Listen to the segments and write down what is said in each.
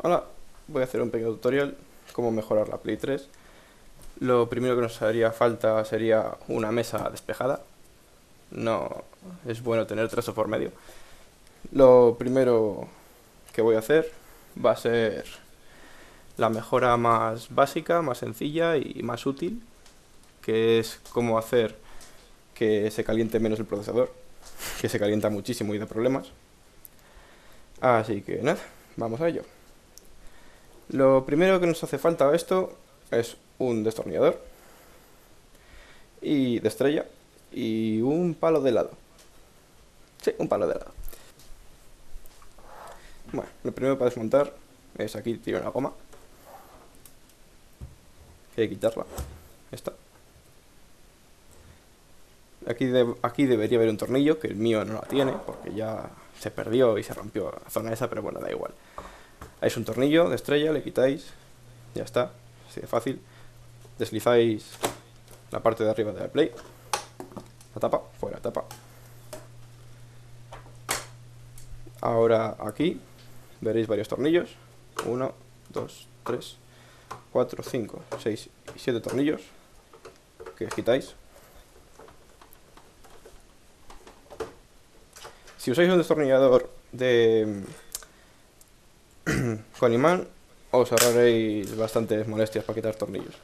Hola, voy a hacer un pequeño tutorial cómo mejorar la Play 3. Lo primero que nos haría falta sería una mesa despejada. No es bueno tener trazo por medio. Lo primero que voy a hacer va a ser la mejora más básica, más sencilla y más útil, que es cómo hacer que se caliente menos el procesador, que se calienta muchísimo y da problemas. Así que nada, vamos a ello. Lo primero que nos hace falta a esto es un destornillador y de estrella y un palo de helado. Sí, un palo de helado. Bueno, lo primero para desmontar es aquí tiene una goma, que hay que quitarla. Esta. Aquí debería haber un tornillo, que el mío no la tiene, porque ya se perdió y se rompió la zona esa, pero bueno, da igual. Ahí es un tornillo de estrella, le quitáis, ya está, así de fácil. Deslizáis la parte de arriba de la Play, la tapa, fuera tapa. Ahora aquí veréis varios tornillos, 1, 2, 3, 4, 5, 6 y 7 tornillos que os quitáis. Si usáis un destornillador con imán, os ahorraréis bastantes molestias para quitar tornillos.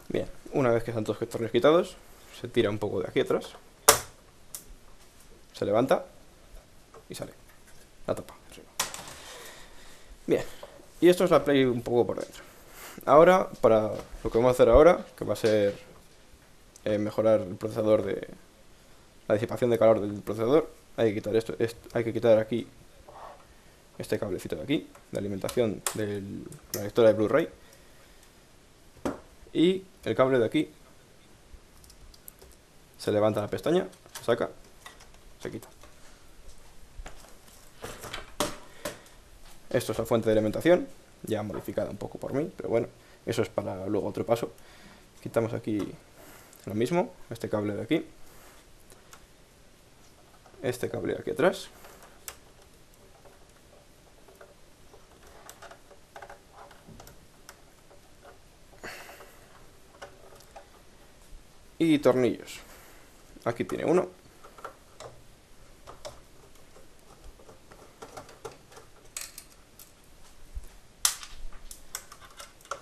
Bien, una vez que están todos los tornillos quitados, se tira un poco de aquí atrás, se levanta y sale la tapa arriba. Bien, y esto es la Play un poco por dentro. Ahora, para lo que vamos a hacer ahora, que va a ser mejorar el procesador de la disipación de calor del procesador, hay que quitar hay que quitar aquí este cablecito de aquí, de alimentación de la lectora de Blu-ray, y el cable de aquí. Se levanta la pestaña, se saca, se quita. Esto es la fuente de alimentación, ya modificada un poco por mí, pero bueno, eso es para luego otro paso. Quitamos aquí lo mismo, este cable de aquí, este cable de aquí atrás, y tornillos. Aquí tiene uno,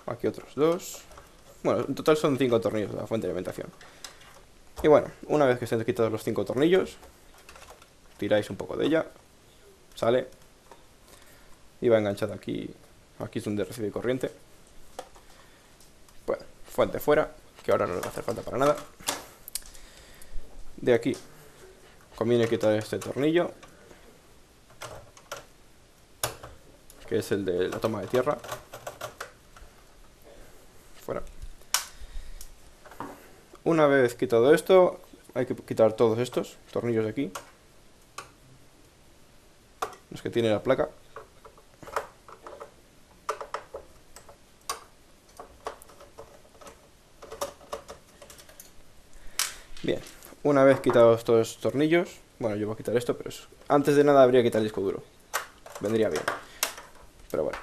aquí otros dos. Bueno, en total son 5 tornillos de la fuente de alimentación. Y bueno, una vez que se han quitado los 5 tornillos, tiráis un poco de ella, sale y va enganchada aquí. Aquí es donde recibe corriente. Bueno, fuente fuera, que ahora no le va a hacer falta para nada. De aquí conviene quitar este tornillo, que es el de la toma de tierra. Fuera. Una vez quitado esto, hay que quitar todos estos tornillos de aquí, los que tiene la placa. Bien, una vez quitados todos estos tornillos, bueno, yo voy a quitar esto, pero antes de nada habría que quitar el disco duro. Vendría bien. Pero bueno,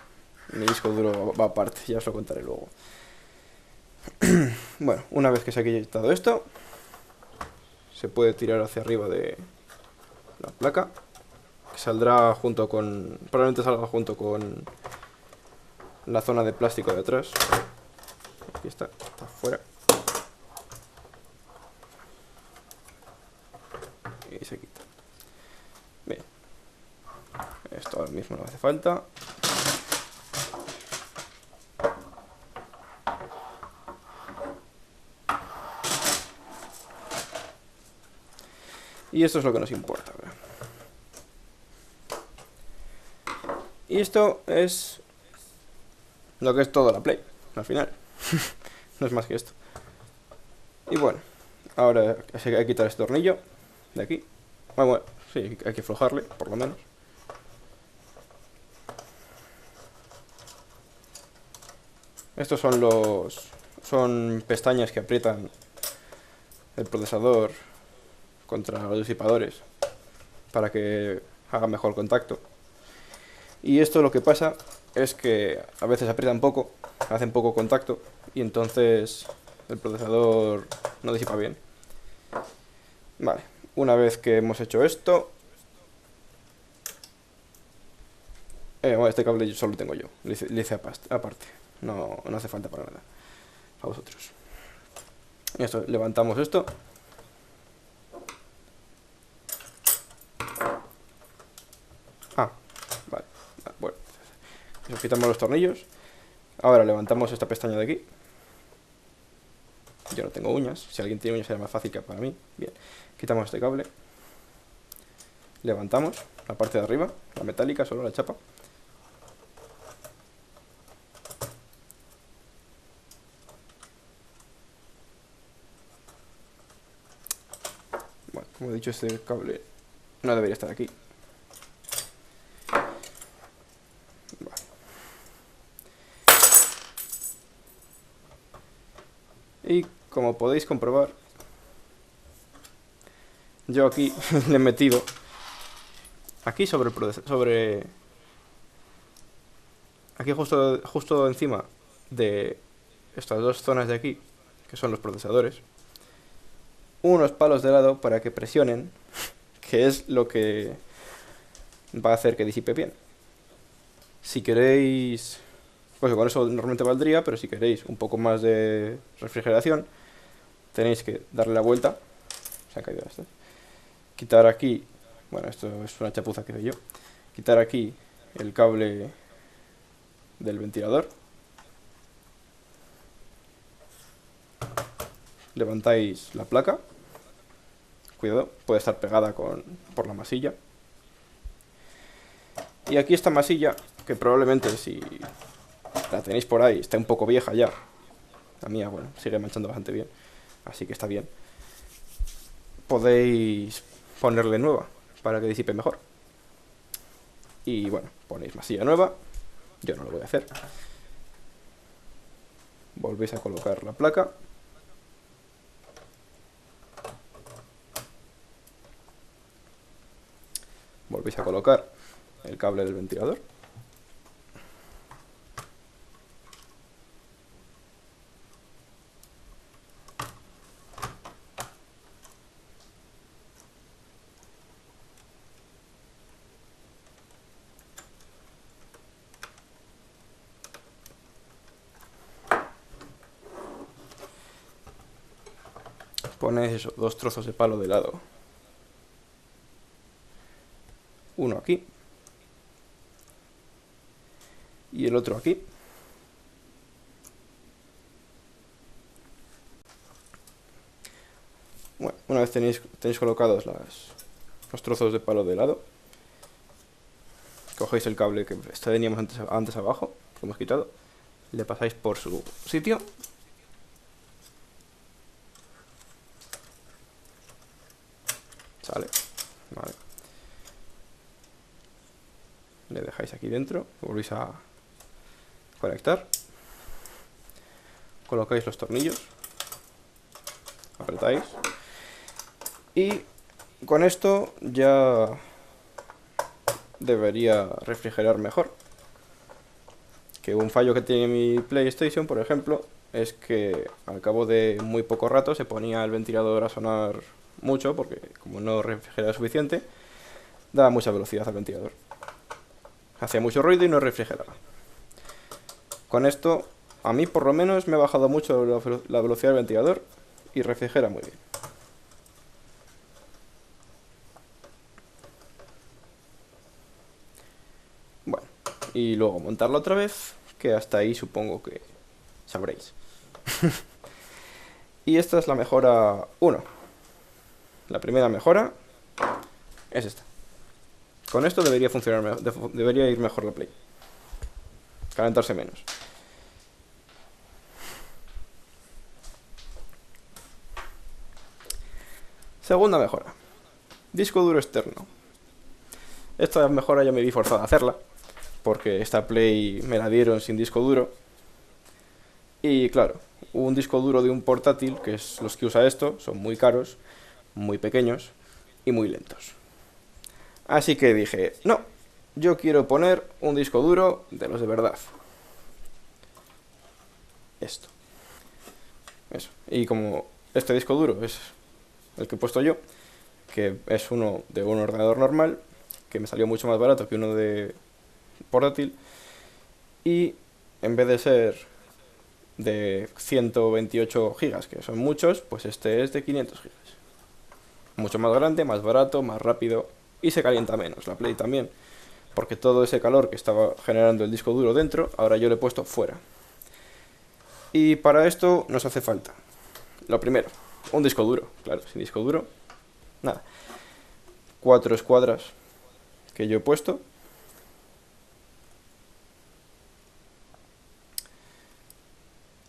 mi disco duro va aparte, ya os lo contaré luego. Bueno, una vez que se ha quitado esto, se puede tirar hacia arriba de la placa, que saldrá junto con... probablemente salga junto con la zona de plástico de atrás. Aquí está fuera. Y se quita. Bien. Esto ahora mismo no hace falta. Y esto es lo que nos importa, ¿verdad? Y esto es lo que es toda la Play, al final. No es más que esto. Y bueno, ahora hay que quitar este tornillo de aquí. Bueno, sí, hay que aflojarle, por lo menos. Estos son pestañas que aprietan el procesador contra los disipadores para que haga mejor contacto. Y esto lo que pasa es que a veces aprietan poco, hacen poco contacto y entonces el procesador no disipa bien. Vale, una vez que hemos hecho esto, bueno, este cable solo tengo yo, le hice aparte, no hace falta para nada a vosotros. Y esto, levantamos esto. Vale, bueno, nos quitamos los tornillos. Ahora levantamos esta pestaña de aquí. Yo no tengo uñas, si alguien tiene uñas será más fácil que para mí. Bien, quitamos este cable. Levantamos la parte de arriba, la metálica, solo la chapa. Bueno, como he dicho, este cable no debería estar aquí. Vale. Y como podéis comprobar, yo aquí le he metido aquí sobre aquí justo encima de estas dos zonas de aquí, que son los procesadores, unos palos de lado para que presionen, que es lo que va a hacer que disipe bien. Si queréis, pues con eso normalmente valdría, pero si queréis un poco más de refrigeración, tenéis que darle la vuelta. Se han caído estas. Quitar aquí, bueno, esto es una chapuza que doy yo. Quitar aquí el cable del ventilador. Levantáis la placa. Cuidado, puede estar pegada por la masilla. Y aquí esta masilla, que probablemente si la tenéis por ahí, está un poco vieja ya. La mía, bueno, sigue manchando bastante bien, así que está bien. Podéis ponerle nueva para que disipe mejor. Y bueno, ponéis masilla nueva. Yo no lo voy a hacer. Volvéis a colocar la placa. Volvéis a colocar el cable del ventilador. Ponéis eso, dos trozos de palo de lado. Uno aquí. Y el otro aquí. Bueno, una vez tenéis colocados los trozos de palo de lado, cogéis el cable que teníamos antes abajo, que hemos quitado, le pasáis por su sitio. Sale, vale. Le dejáis aquí dentro, volvéis a conectar, colocáis los tornillos, apretáis y con esto ya debería refrigerar mejor. Que un fallo que tiene mi PlayStation, por ejemplo, es que al cabo de muy poco rato se ponía el ventilador a sonar mucho, porque como no refrigeraba suficiente, daba mucha velocidad al ventilador. Hacía mucho ruido y no refrigeraba. Con esto, a mí por lo menos me ha bajado mucho la velocidad del ventilador y refrigera muy bien. Bueno, y luego montarlo otra vez, que hasta ahí supongo que sabréis. Y esta es la mejora 1. La primera mejora es esta. Con esto debería funcionar, debería ir mejor la Play. Calentarse menos. Segunda mejora. Disco duro externo. Esta mejora ya me vi forzado a hacerla, porque esta Play me la dieron sin disco duro. Y claro, un disco duro de un portátil, que es los que usa esto, son muy caros, muy pequeños y muy lentos. Así que dije, no, yo quiero poner un disco duro de los de verdad. Esto. Eso. Y como este disco duro es el que he puesto yo, que es uno de un ordenador normal, que me salió mucho más barato que uno de portátil, y en vez de ser de 128 gigas, que son muchos, pues este es de 500 gigas. Mucho más grande, más barato, más rápido, y se calienta menos la Play también, porque todo ese calor que estaba generando el disco duro dentro, ahora yo lo he puesto fuera. Y para esto nos hace falta, lo primero, un disco duro. Claro, sin disco duro, nada. 4 escuadras que yo he puesto.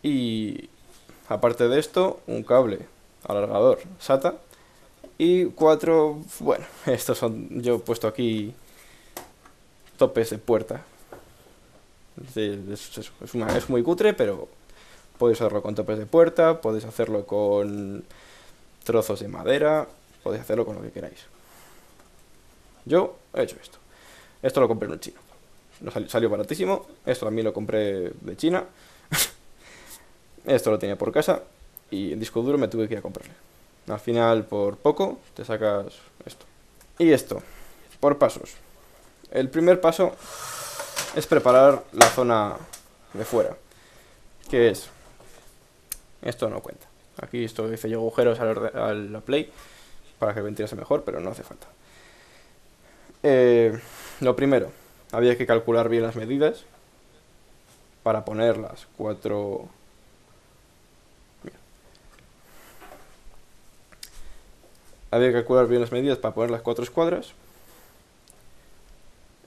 Y aparte de esto, un cable alargador SATA. Y 4, bueno, estos son, yo he puesto aquí topes de puerta. Es muy cutre, pero podéis hacerlo con topes de puerta, podéis hacerlo con trozos de madera, podéis hacerlo con lo que queráis. Yo he hecho esto. Esto lo compré en un chino. Salió baratísimo. Esto también lo compré de China. Esto lo tenía por casa y el disco duro me tuve que ir a comprarle. Al final, por poco, te sacas esto. Y esto, por pasos. El primer paso es preparar la zona de fuera, que es... Esto no cuenta. Aquí esto hice yo agujeros a la Play para que ventilase mejor, pero no hace falta. Lo primero, había que calcular bien las medidas para poner las 4... Había que calcular bien las medidas para poner las 4 escuadras.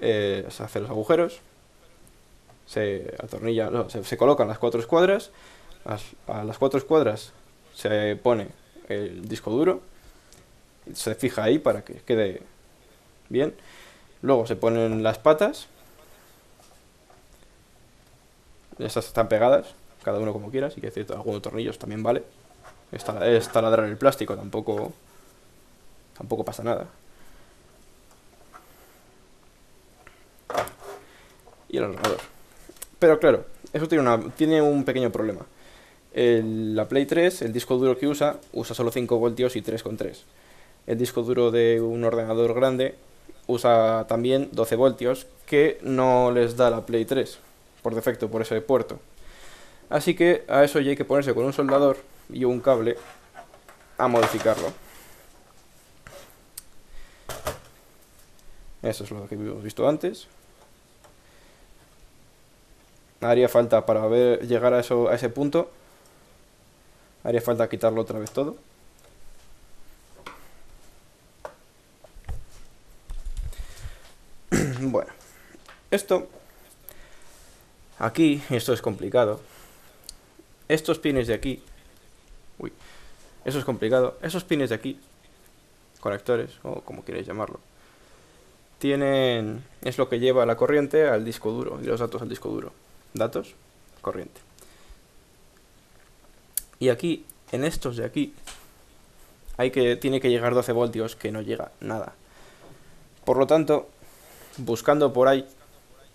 Se hacen los agujeros. Se atornilla, no, se colocan las 4 escuadras. A las 4 escuadras se pone el disco duro. Se fija ahí para que quede bien. Luego se ponen las patas. Estas están pegadas, cada uno como quiera. Si quieres decir, algunos tornillos también vale. Es taladrar el plástico, tampoco pasa nada. Y el ordenador. Pero claro, eso tiene un pequeño problema. La Play 3, el disco duro que usa solo 5 voltios y 3,3. El disco duro de un ordenador grande usa también 12 voltios, que no les da la Play 3 por defecto, por ese puerto. Así que a eso ya hay que ponerse con un soldador y un cable a modificarlo. Eso es lo que hemos visto antes. Haría falta, para llegar a ese punto, haría falta quitarlo otra vez todo. Bueno, esto es complicado. Estos pines de aquí, eso es complicado. Esos pines de aquí, conectores o como queréis llamarlo, es lo que lleva la corriente al disco duro y los datos al disco duro. Datos, corriente. Y aquí, en estos de aquí, tiene que llegar 12 voltios, que no llega nada. Por lo tanto, buscando por ahí,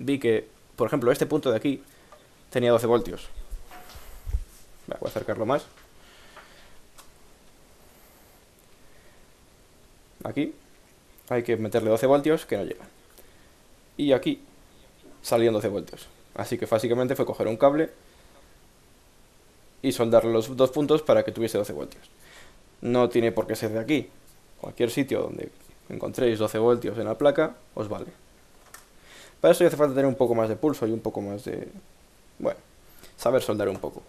vi que, por ejemplo, este punto de aquí tenía 12 voltios. Voy a acercarlo más. Aquí hay que meterle 12 voltios que no llegan. Y aquí salían 12 voltios. Así que básicamente fue coger un cable y soldarle los dos puntos para que tuviese 12 voltios. No tiene por qué ser de aquí. Cualquier sitio donde encontréis 12 voltios en la placa os vale. Para eso hace falta tener un poco más de pulso y un poco más de... Bueno, saber soldar un poco.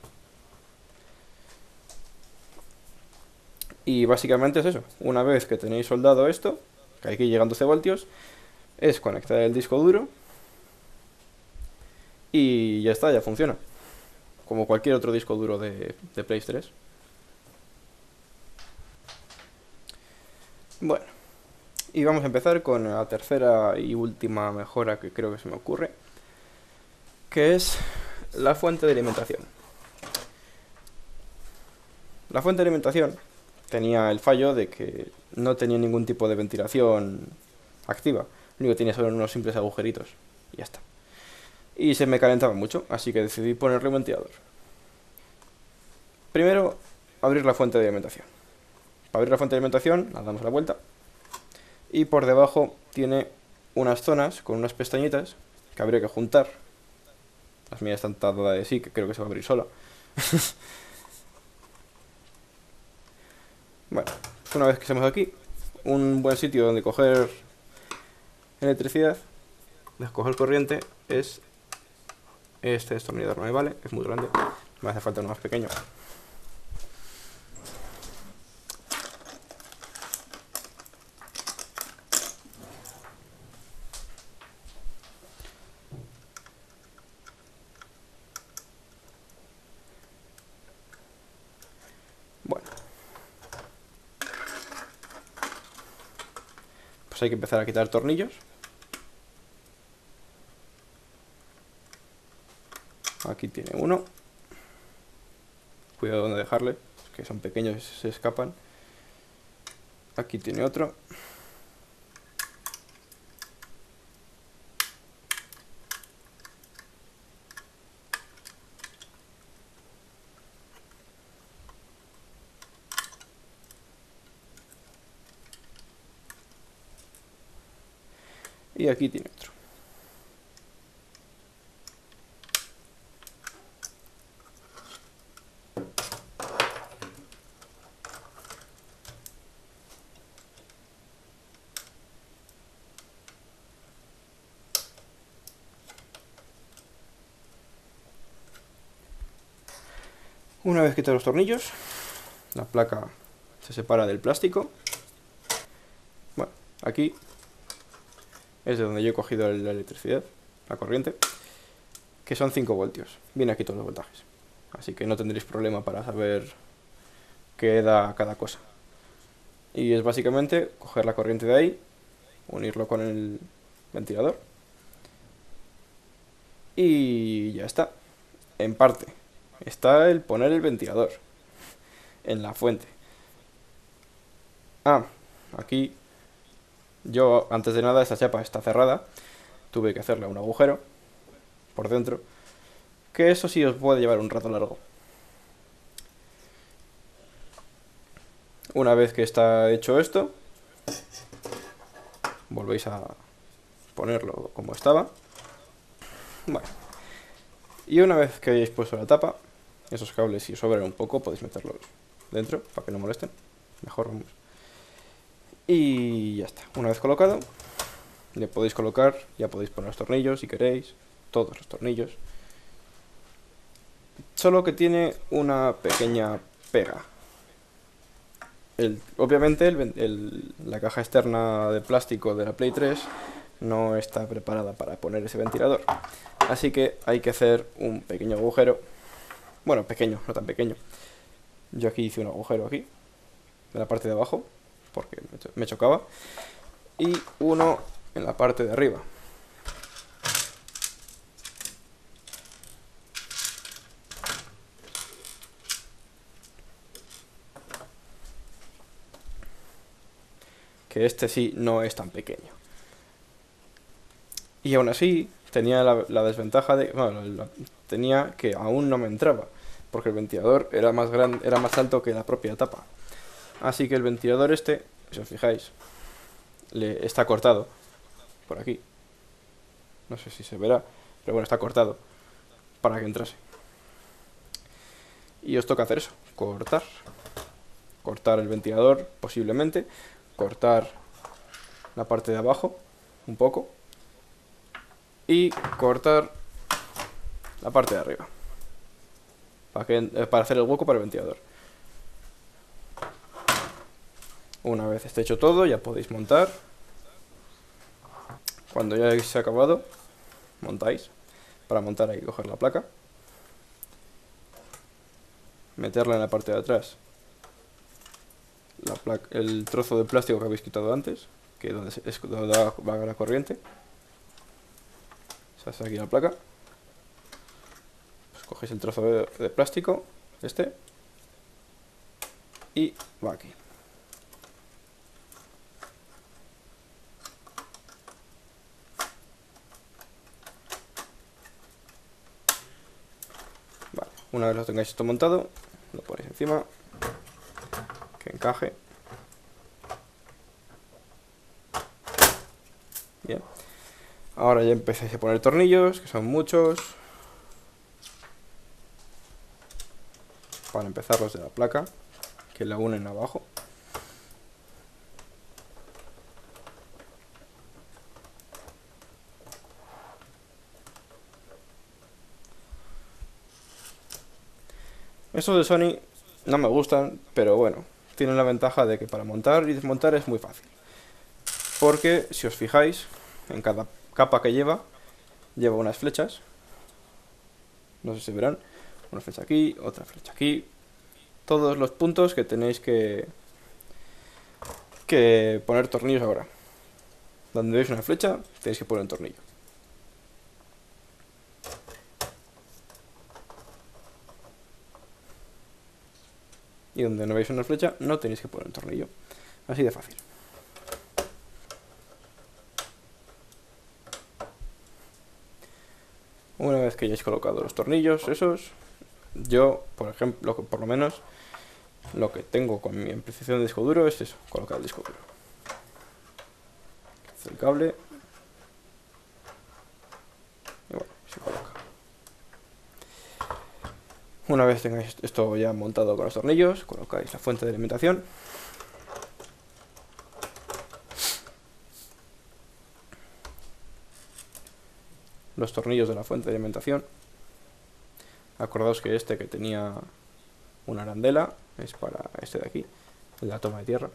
Y básicamente es eso. Una vez que tenéis soldado esto, que aquí llegan 12 voltios, es conectar el disco duro y ya está, ya funciona. Como cualquier otro disco duro de Play 3. Bueno, y vamos a empezar con la tercera y última mejora que creo que se me ocurre, que es la fuente de alimentación. La fuente de alimentación tenía el fallo de que no tenía ningún tipo de ventilación activa. Lo único que tiene son unos simples agujeritos. Y ya está. Y se me calentaba mucho, así que decidí ponerle un ventilador. Primero, abrir la fuente de alimentación. Para abrir la fuente de alimentación, la damos la vuelta. Y por debajo tiene unas zonas con unas pestañitas que habría que juntar. Las mías están dadas de sí, que creo que se va a abrir sola. Bueno, una vez que estamos aquí, un buen sitio donde coger electricidad, de coger corriente, es este destornillador. No me vale, es muy grande, me hace falta uno más pequeño. Bueno, pues hay que empezar a quitar tornillos. Aquí tiene uno. Cuidado donde dejarle, que son pequeños y se escapan. Aquí tiene otro. Y aquí tiene otro. Una vez quitados los tornillos, la placa se separa del plástico. Bueno, aquí es de donde yo he cogido la electricidad, la corriente, que son 5 voltios. Viene aquí todos los voltajes. Así que no tendréis problema para saber qué da cada cosa. Y es básicamente coger la corriente de ahí, unirlo con el ventilador. Y ya está. En parte. Está el poner el ventilador en la fuente. Ah, aquí yo, antes de nada, esta chapa está cerrada. Tuve que hacerle un agujero por dentro, que eso sí os puede llevar un rato largo. Una vez que está hecho esto, volvéis a ponerlo como estaba. Bueno, y una vez que hayáis puesto la tapa, esos cables, si os sobran un poco, podéis meterlos dentro para que no molesten. Mejor, vamos. Y ya está. Una vez colocado, le podéis colocar, ya podéis poner los tornillos si queréis, todos los tornillos. Solo que tiene una pequeña pega. Obviamente la caja externa de plástico de la Play 3 no está preparada para poner ese ventilador. Así que hay que hacer un pequeño agujero. Bueno, pequeño, no tan pequeño. Yo aquí hice un agujero aquí, de la parte de abajo, porque me chocaba. Y uno en la parte de arriba. Que este sí no es tan pequeño. Y aún así tenía la desventaja de... Bueno, tenía que aún no me entraba, porque el ventilador era más grande, era más alto que la propia tapa. Así que el ventilador este, si os fijáis, está cortado por aquí. No sé si se verá, pero bueno, está cortado para que entrase. Y os toca hacer eso, cortar. Cortar el ventilador, posiblemente. Cortar la parte de abajo, un poco. Y cortar la parte de arriba. Para hacer el hueco para el ventilador. Una vez esté hecho todo, ya podéis montar. Cuando ya hayáis acabado, montáis. Para montar hay que coger la placa, meterla en la parte de atrás, el trozo de plástico que habéis quitado antes, que es donde va la corriente. Se hace aquí la placa. Pues cogéis el trozo de plástico, y va aquí. Una vez lo tengáis esto montado, lo ponéis encima, que encaje. Bien. Ahora ya empezáis a poner tornillos, que son muchos, para empezar los de la placa, que la unen abajo. Estos de Sony no me gustan, pero bueno, tienen la ventaja de que para montar y desmontar es muy fácil. Porque si os fijáis, en cada capa que lleva unas flechas. No sé si verán. Una flecha aquí, otra flecha aquí. Todos los puntos que tenéis que poner tornillos ahora. Donde veis una flecha, tenéis que poner un tornillo. Y donde no veis una flecha, no tenéis que poner un tornillo. Así de fácil. Una vez que hayáis colocado los tornillos esos, yo, por ejemplo, por lo menos, lo que tengo con mi ampliación de disco duro es eso, colocar el disco duro. El cable. Y bueno, se coloca. Una vez tengáis esto ya montado con los tornillos, colocáis la fuente de alimentación. Los tornillos de la fuente de alimentación. Acordaos que este que tenía una arandela es para este de aquí, el de la toma de tierra.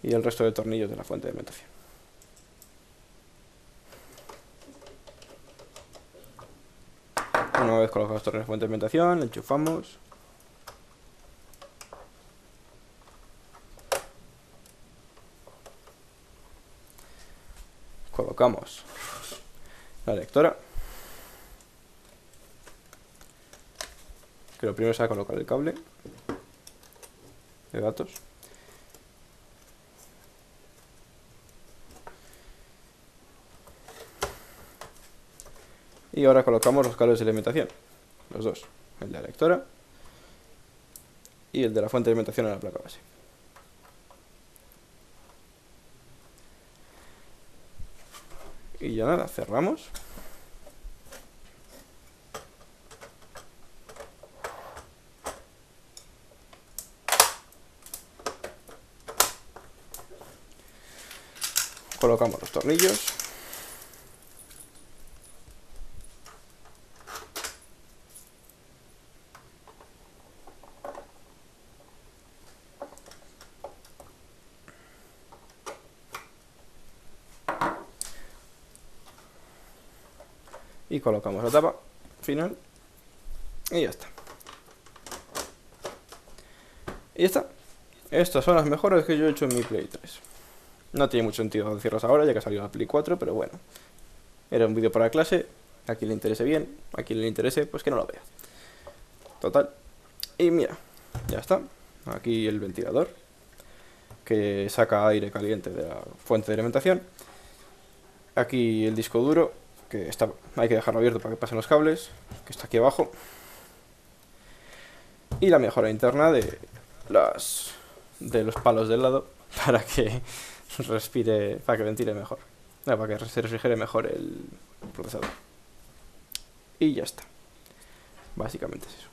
Y el resto de tornillos de la fuente de alimentación. Una vez colocados los tornillos de fuente de alimentación, enchufamos. Colocamos la lectora. Que lo primero será colocar el cable de datos. Y ahora colocamos los cables de alimentación, los dos, el de la lectora y el de la fuente de alimentación en la placa base. Y ya nada, cerramos. Colocamos los tornillos. Y colocamos la tapa final. Y ya está. Y ya está. Estas son las mejoras que yo he hecho en mi Play 3. No tiene mucho sentido decirlas ahora, ya que ha salido la Play 4, pero bueno. Era un vídeo para la clase. A quien le interese bien, a quien le interese, pues que no lo vea. Total. Y mira, ya está. Aquí el ventilador, que saca aire caliente de la fuente de alimentación. Aquí el disco duro, que hay que dejarlo abierto para que pasen los cables, que está aquí abajo. Y la mejora interna de los palos del lado, para que respire, para que ventile mejor, para que se refrigere mejor el procesador. Y ya está. Básicamente es eso.